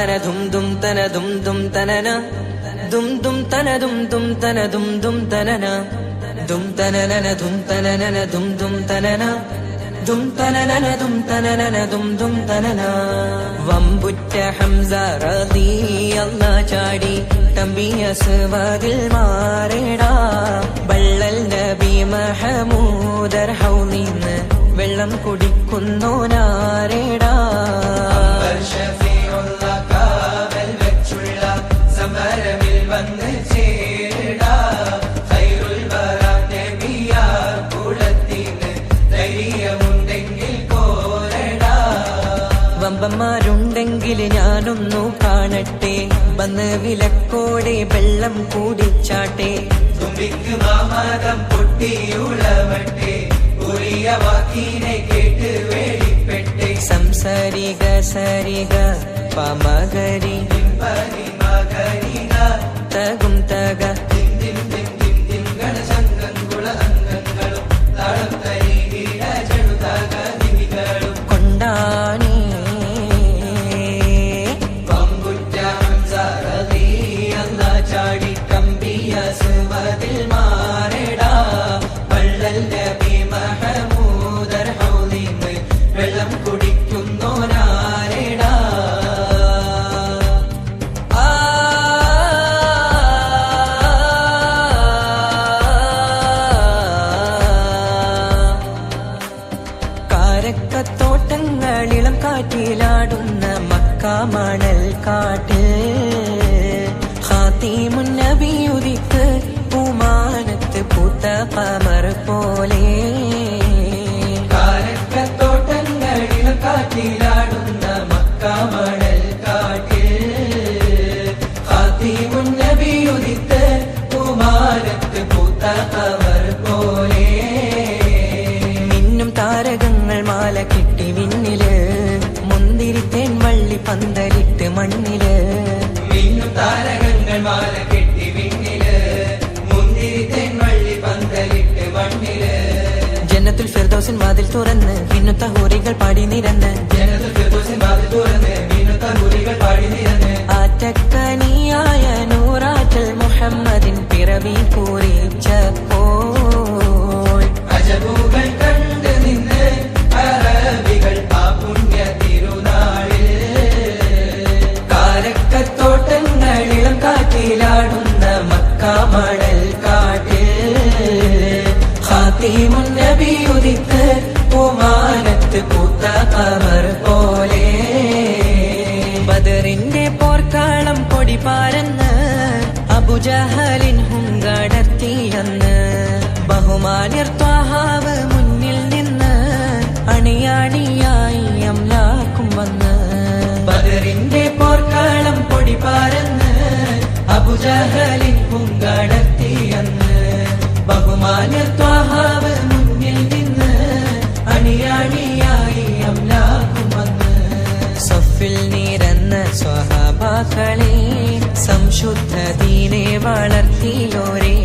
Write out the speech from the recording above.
തന ദും ദും തന ദും ദും തനന ദും ദും തന ദും ദും തന ദും ദും തനന ദും തനനന ദും തനനന ദും ദും തനന ദും തനനന ദും തനനന ദും ദും തനന. വമ്പുറ്റ ഹംസ റളിയല്ലാഹു ചാടി തമ്പിയ സുവദിൽ മാറേടാ. ബള്ളൽ നബി മഹമൂദർ ഹൗലിന്ന് വെള്ളം കുടിക്കുന്നോനാരേടാ. വമ്പന്മാരുണ്ടെങ്കിൽ ഞാനൊന്നു കാണട്ടെ, വന്ന് വിലക്കോടെ വെള്ളം കൂടിച്ചാട്ടെ. തുമ്പിക്ക് മാമകം പൊട്ടിയുളവട്ടെ, ഉറിയ വാക്കിനെ കേട്ട് വേളിപ്പെട്ടെ. സംസരിക സരിക പമകരി മകരിക തകും തക ഗണശങ്കങ്കുള അംഗങ്ങളും താളം തരികിട ചെടുതക ദിവികളും കൊണ്ടാണി. വമ്പുറ്റ ഹംസ റളിയല്ലാഹു ചാടി തമ്പിയ സുവദിൽ മാറേടാ. ബള്ളൽ നബി മഹമൂദർ ഹൗലിന്ന് വെള്ളം കുടിക്കുന്നോനാരേടാ. കാരക്കത്തോട്ടങ്ങളിളം കാറ്റിലാടുന്ന മക്ക മണൽ കാട്ടിൽ ഖാതിമുൻ നബി ഉദിത്ത് പൂമാനത്ത് പൂത്ത ഖമർ പോലെ. കാരക്കത്തോട്ടങ്ങളിളം കാറ്റിലാടുന്ന മക്ക മണൽ കാട്ടിൽ ഖാതിമുൻ നബി ഉദിത്ത് പൂമാനത്ത് പൂത്ത ഖമർ പോലെ. താരകങ്ങൾ മാല കെട്ടി വിണ്ണില്, മുന്തിരിത്തേൻ വള്ളി പന്തലിട്ട് മണ്ണില്. മിന്നും താരകങ്ങൾ മാല കെട്ടി വിണ്ണില്, മുന്തിരിത്തേൻ വള്ളി പന്തലിട്ട് മണ്ണില്. ജന്നത്തുൽ ഫിർദൗസിൻ വാതിൽ തുറന്ന് മിന്നുത്ത ഹൂറികൾ പാടി നിരന്ന്. ജന്നത്തുൽ ഫിർദൗസിൻ വാതിൽ തുറന്ന് മിന്നുത്ത ഹൂറികൾ പാടി നിരന്ന്. ആറ്റക്കനിയായ നൂറാറ്റൽ മുഹമ്മദിൻ പിറവി പൂരിച്ചപ്പോൾ അജബുകൾ കണ്ട് നിന്ന് അറബികൾ ആ പുണ്യ തിരുനാളിൽ. കാരക്കത്തോട്ടങ്ങളിളം കാറ്റിലാടുന്ന മക്ക മണൽ കാട്ടിൽ ഖാതിമുൻ നബി ഉദിത്ത് പൂമാനത്ത് പൂത്ത ഖമർ പോലെ. ബദറിന്റെ പോർക്കാളം പൊടി പാരന്ന് അബുജഹലിൻ ഹുങ്കടർത്തിയെന്ന്. ബഹുമാന്യർ ത്വാഹാവ് മുന്നിൽ നിന്ന് അണിയാണിയായി അംലാക്കും വന്ന്. ബദറിന്റെ പോർക്കാളം പൊടി പാരന്ന് അബുജഹലിൻ ഹുങ്കടർത്തിയെന്ന്. ബഹുമാന്യർ ത്വാഹാവ് മുന്നിൽ നിന്ന് അണിയാണിയായി അംലാക്കും വന്ന്. സഫിൽ നിരന്ന സ്വഹാബാക്കളെ സംശുദ്ധ ദീനെ വളർത്തിയോരേ.